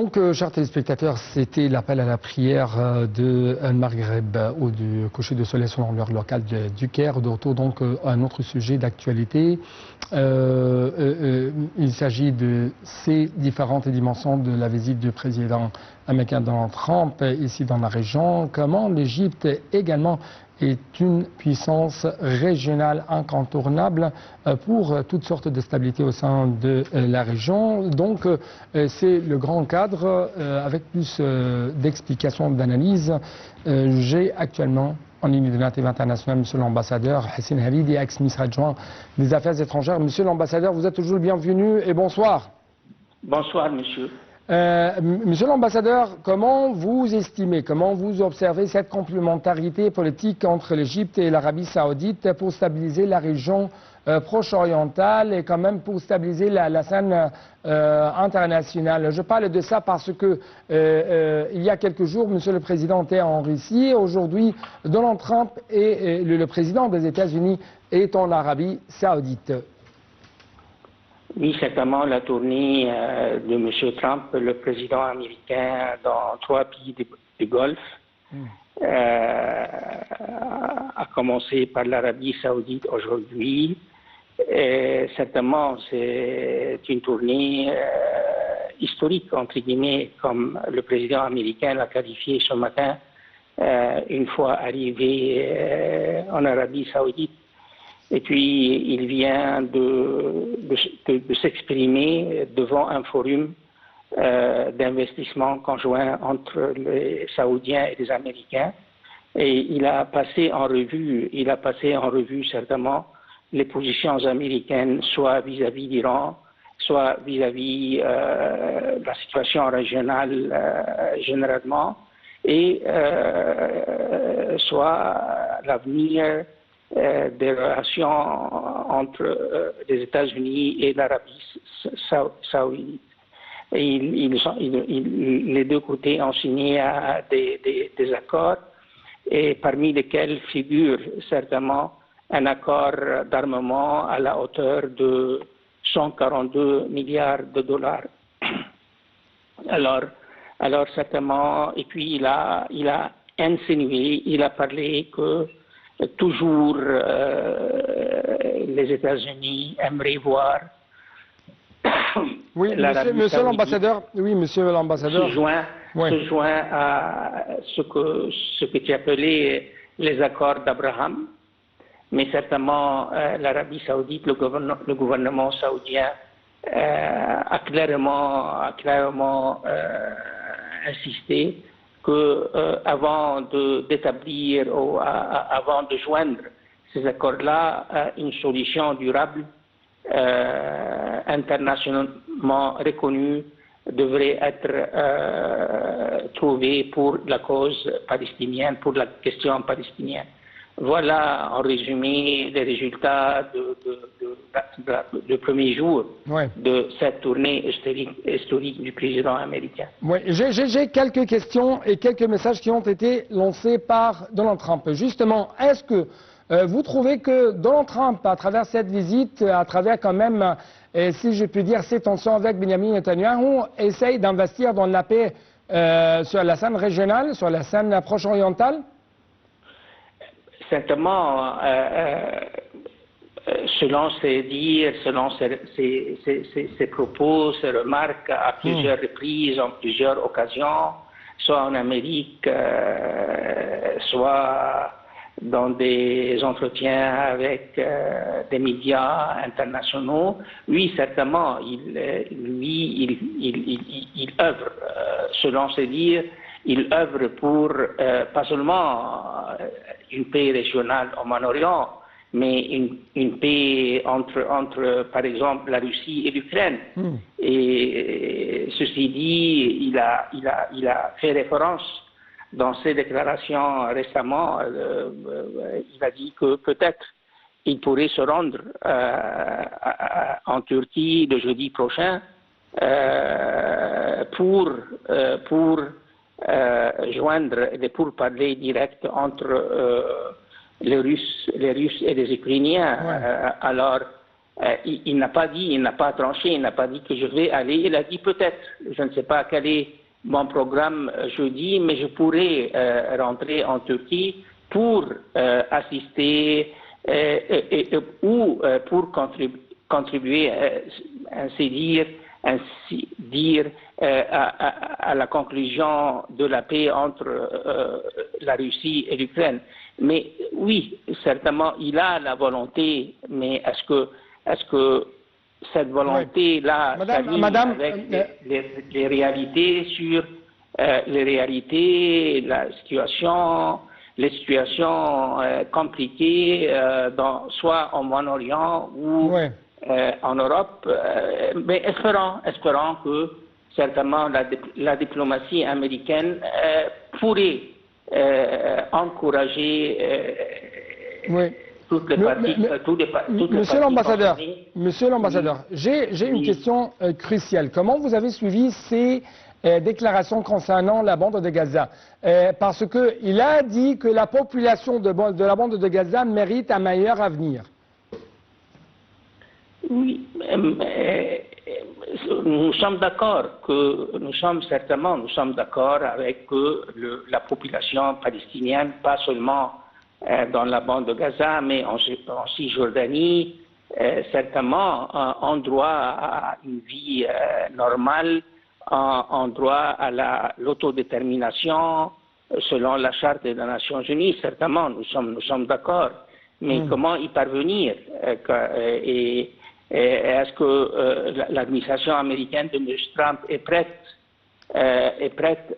Donc, chers téléspectateurs, c'était l'appel à la prière de Maghreb ou du coucher de soleil selon l'heure locale du Caire. De retour donc à un autre sujet d'actualité. Il s'agit de ces différentes dimensions de la visite du président américain Donald Trump ici dans la région. Comment l'Égypte également est une puissance régionale incontournable pour toutes sortes de stabilité au sein de la région. Donc, c'est le grand cadre avec plus d'explications, d'analyses. J'ai actuellement en ligne de la TV internationale M. l'ambassadeur Hassin Halidi, ex-ministre adjoint des Affaires étrangères. Monsieur l'ambassadeur, vous êtes toujours le bienvenu et bonsoir. Bonsoir, monsieur. Monsieur l'ambassadeur, comment vous estimez, comment vous observez cette complémentarité politique entre l'Égypte et l'Arabie saoudite pour stabiliser la région proche-orientale et quand même pour stabiliser la scène internationale? Je parle de ça parce que il y a quelques jours, monsieur le président était en Russie. Aujourd'hui, Donald Trump et le président des États-Unis est en Arabie saoudite. Oui, certainement, la tournée de M. Trump, le président américain, dans 3 pays du Golfe, a commencé par l'Arabie saoudite aujourd'hui. Certainement, c'est une tournée historique, entre guillemets, comme le président américain l'a qualifié ce matin, une fois arrivé en Arabie saoudite. Et puis, il vient de s'exprimer devant un forum d'investissement conjoint entre les Saoudiens et les Américains. Et il a passé en revue certainement les positions américaines, soit vis-à-vis d'Iran, soit vis-à-vis de la situation régionale généralement, et soit l'avenir des relations entre les États-Unis et l'Arabie saoudite. Et les deux côtés ont signé des accords, et parmi lesquels figure certainement un accord d'armement à la hauteur de 142 milliards de dollars. Alors certainement, et puis il a insinué, il a parlé que toujours les États-Unis aimeraient voir monsieur l'ambassadeur, se joint à ce que tu appelais les accords d'Abraham, mais certainement l'Arabie saoudite, le gouvernement saoudien a clairement insisté que avant d'établir ou avant de joindre ces accords-là, une solution durable internationalement reconnue devrait être trouvée pour la cause palestinienne, pour la question palestinienne. Voilà en résumé les résultats du premier jour de cette tournée historique du président américain. Oui, j'ai quelques questions et quelques messages qui ont été lancés par Donald Trump. Justement, est-ce que vous trouvez que Donald Trump, à travers cette visite, à travers quand même, si je puis dire, ses tensions avec Benjamin Netanyahu, essaye d'investir dans la paix sur la scène régionale, sur la scène proche-orientale? Certainement, selon ses dires, selon ses propos, ses remarques à plusieurs reprises, en plusieurs occasions, soit en Amérique, soit dans des entretiens avec des médias internationaux, oui, certainement, il œuvre, selon ses dires, il œuvre pour pas seulement une paix régionale au Moyen-Orient, mais une paix entre, par exemple, la Russie et l'Ukraine. Et ceci dit, il a fait référence dans ses déclarations récemment. Il a dit que peut-être il pourrait se rendre en Turquie le jeudi prochain pour joindre les pourparlers directs entre les Russes et les Ukrainiens. Alors, Il n'a pas dit, il n'a pas tranché, il n'a pas dit que je vais aller. Il a dit peut-être, je ne sais pas quel est mon programme jeudi, mais je pourrais rentrer en Turquie pour assister ou pour contribuer, ainsi dire à la conclusion de la paix entre la Russie et l'Ukraine. Mais oui, certainement, il a la volonté, mais est-ce que cette volonté-là s'aligne avec les réalités sur les situations compliquées, soit au Moyen-Orient ou en Europe, mais espérons que certainement la diplomatie américaine pourrait encourager toutes les parties. Monsieur l'ambassadeur, j'ai une question cruciale. Comment vous avez suivi ces déclarations concernant la bande de Gaza? Parce qu'il a dit que la population de la bande de Gaza mérite un meilleur avenir. Oui, nous sommes d'accord nous sommes d'accord avec que la population palestinienne, pas seulement dans la bande de Gaza, mais en Cisjordanie, certainement ont droit à une vie normale, ont droit à l'autodétermination selon la Charte des Nations Unies. Certainement, nous sommes d'accord. Mais comment y parvenir est-ce que l'administration américaine de M. Trump est prête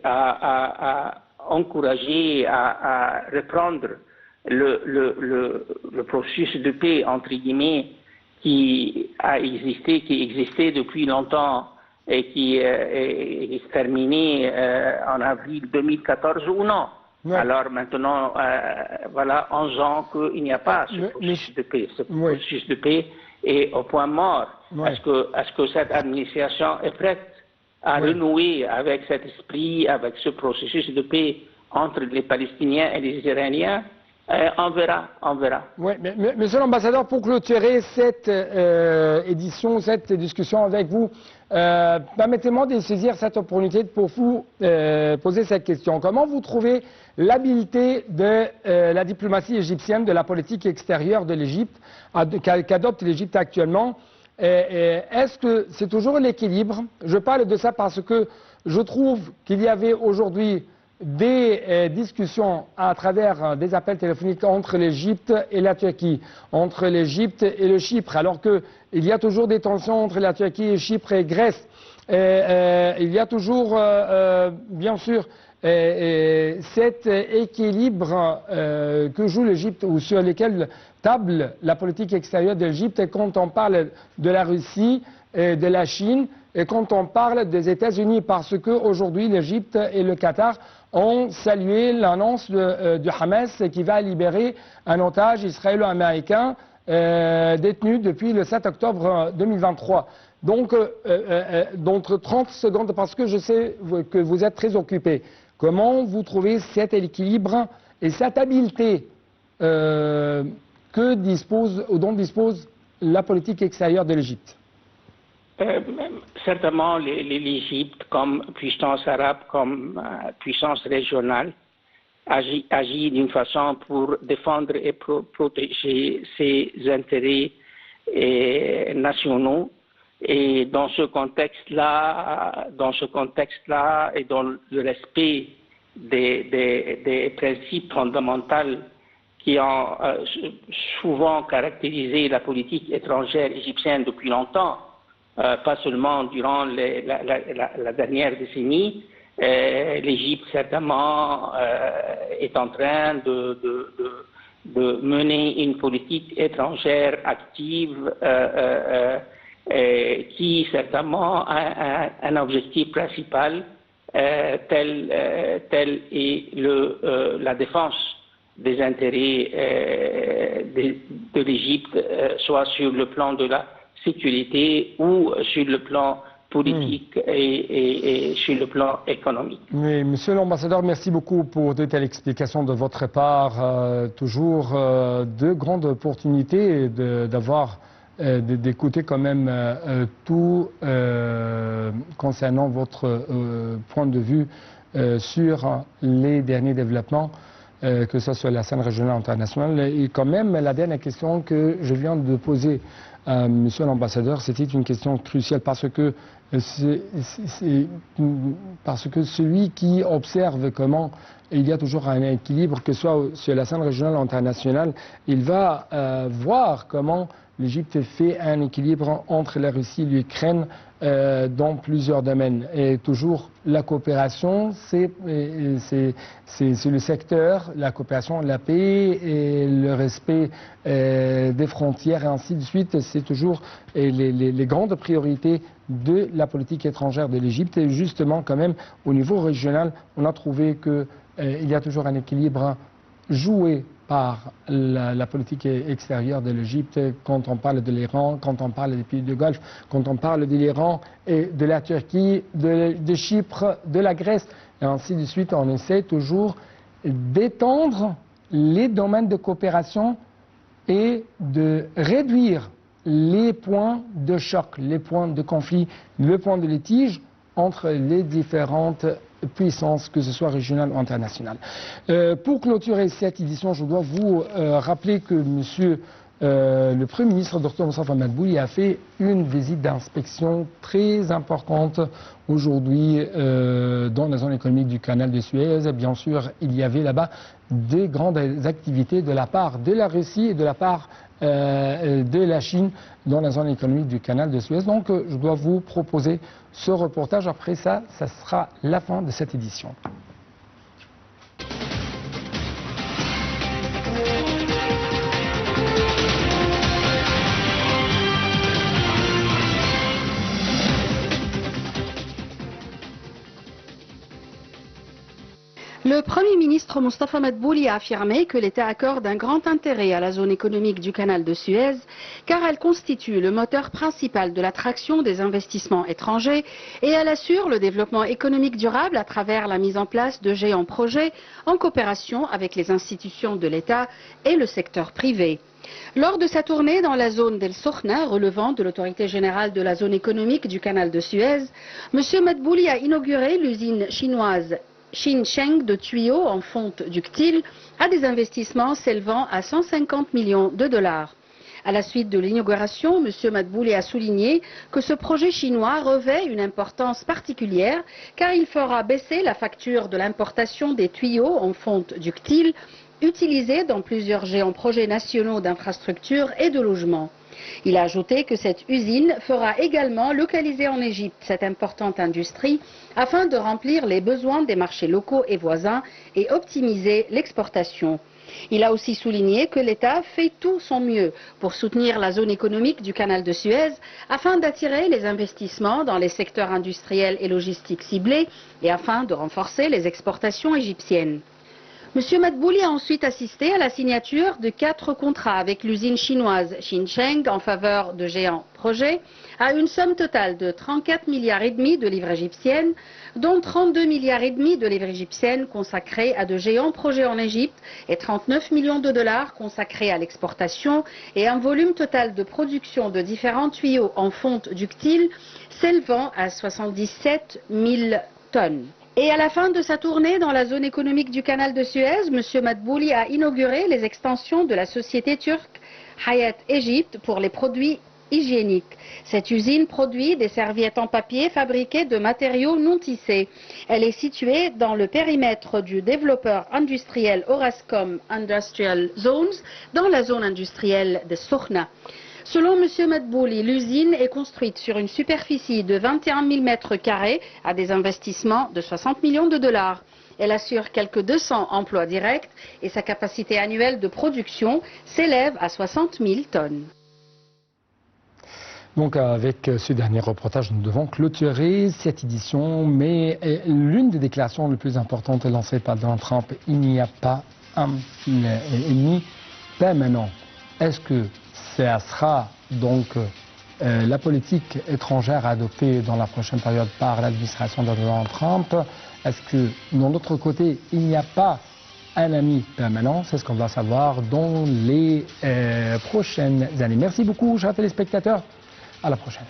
à encourager, à reprendre le processus de paix, entre guillemets, qui existait depuis longtemps et qui est terminé en avril 2014 ou non? Ouais. Alors maintenant, voilà 11 ans qu'il n'y a pas ce processus de paix. Ce processus de paix est au point mort. Ouais. Est-ce que cette administration est prête à renouer avec cet esprit, avec ce processus de paix entre les Palestiniens et les Israéliens? On verra. Oui, mais monsieur l'ambassadeur, pour clôturer cette édition, cette discussion avec vous, permettez-moi de saisir cette opportunité pour vous poser cette question. Comment vous trouvez l'habileté de la diplomatie égyptienne, de la politique extérieure de l'Égypte, qu'adopte l'Égypte actuellement? Est-ce que c'est toujours l'équilibre? Je parle de ça parce que je trouve qu'il y avait aujourd'hui des discussions à travers des appels téléphoniques entre l'Égypte et la Turquie, entre l'Égypte et le Chypre, alors qu'il y a toujours des tensions entre la Turquie et Chypre et Grèce. Il y a toujours, bien sûr, cet équilibre que joue l'Égypte ou sur lequel table la politique extérieure de l'Égypte quand on parle de la Russie, de la Chine et quand on parle des États-Unis, parce qu'aujourd'hui l'Égypte et le Qatar ont salué l'annonce du Hamas qui va libérer un otage israélo-américain détenu depuis le 7 octobre 2023. Donc, dans 30 secondes, parce que je sais que vous êtes très occupé, comment vous trouvez cet équilibre et cette habileté dont dispose la politique extérieure de l'Égypte? Certainement, l'Égypte, comme puissance arabe, comme puissance régionale, agit d'une façon pour défendre et protéger ses intérêts nationaux. Et dans ce contexte-là, et dans le respect des principes fondamentaux qui ont souvent caractérisé la politique étrangère égyptienne depuis longtemps, pas seulement durant la dernière décennie, l'Égypte certainement est en train de mener une politique étrangère active qui certainement a un objectif principal tel est la défense des intérêts de l'Égypte, soit sur le plan de la sécurité ou sur le plan politique et sur le plan économique. Oui, monsieur l'ambassadeur, merci beaucoup pour de telles explications de votre part. Toujours de grandes opportunités d'avoir d'écouter quand même tout concernant votre point de vue sur les derniers développements, que ce soit la scène régionale ou internationale. Et quand même, la dernière question que je viens de poser à Monsieur l'ambassadeur, c'était une question cruciale parce que celui qui observe comment il y a toujours un équilibre, que ce soit sur la scène régionale ou internationale, il va voir comment l'Égypte fait un équilibre entre la Russie et l'Ukraine dans plusieurs domaines. Et toujours la coopération, c'est le secteur, la coopération, la paix et le respect des frontières et ainsi de suite. C'est toujours les grandes priorités de la politique étrangère de l'Égypte. Et justement, quand même, au niveau régional, on a trouvé qu'il y a toujours un équilibre joué par la politique extérieure de l'Égypte quand on parle de l'Iran, quand on parle des pays du Golfe, quand on parle de l'Iran et de la Turquie, de Chypre, de la Grèce, et ainsi de suite. On essaie toujours d'étendre les domaines de coopération et de réduire les points de choc, les points de conflit, le point de litige entre les différentes puissances, que ce soit régionale ou internationale. Pour clôturer cette édition, je dois vous rappeler que Monsieur le Premier ministre, Dr Moustapha Madbouli, a fait une visite d'inspection très importante aujourd'hui dans la zone économique du canal de Suez. Bien sûr, il y avait là-bas des grandes activités de la part de la Russie et de la part de la Chine dans la zone économique du canal de Suez. Donc, je dois vous proposer ce reportage. Après ça, ça sera la fin de cette édition. Le Premier ministre Moustapha Madbouli a affirmé que l'État accorde un grand intérêt à la zone économique du canal de Suez, car elle constitue le moteur principal de l'attraction des investissements étrangers et elle assure le développement économique durable à travers la mise en place de géants projets en coopération avec les institutions de l'État et le secteur privé. Lors de sa tournée dans la zone d'El Sokhna, relevant de l'autorité générale de la zone économique du canal de Suez, M. Madbouli a inauguré l'usine chinoise Xincheng de tuyaux en fonte ductile à des investissements s'élevant à 150 millions de dollars. À la suite de l'inauguration, M. Madbouli a souligné que ce projet chinois revêt une importance particulière car il fera baisser la facture de l'importation des tuyaux en fonte ductile utilisés dans plusieurs géants projets nationaux d'infrastructures et de logements. Il a ajouté que cette usine fera également localiser en Égypte cette importante industrie afin de remplir les besoins des marchés locaux et voisins et optimiser l'exportation. Il a aussi souligné que l'État fait tout son mieux pour soutenir la zone économique du canal de Suez afin d'attirer les investissements dans les secteurs industriels et logistiques ciblés et afin de renforcer les exportations égyptiennes. M. Madbouli a ensuite assisté à la signature de 4 contrats avec l'usine chinoise Xincheng en faveur de géants projets à une somme totale de 34 milliards et demi de livres égyptiennes, dont 32 milliards et demi de livres égyptiennes consacrés à de géants projets en Égypte et 39 millions de dollars consacrés à l'exportation et un volume total de production de différents tuyaux en fonte ductile s'élevant à 77 000 tonnes. Et à la fin de sa tournée dans la zone économique du canal de Suez, M. Madbouli a inauguré les extensions de la société turque Hayat Egypt pour les produits hygiéniques. Cette usine produit des serviettes en papier fabriquées de matériaux non tissés. Elle est située dans le périmètre du développeur industriel Orascom Industrial Zones dans la zone industrielle de Sokhna. Selon M. Madbouli, l'usine est construite sur une superficie de 21 000 mètres carrés à des investissements de 60 millions de dollars. Elle assure quelques 200 emplois directs et sa capacité annuelle de production s'élève à 60 000 tonnes. Donc avec ce dernier reportage, nous devons clôturer cette édition, mais l'une des déclarations les plus importantes lancées par Donald Trump, il n'y a pas un ennemi permanent. Est-ce que ça sera donc la politique étrangère adoptée dans la prochaine période par l'administration de Donald Trump? Est-ce que, de l'autre côté, il n'y a pas un ami permanent? C'est ce qu'on va savoir dans les prochaines années. Merci beaucoup, chers téléspectateurs. À la prochaine.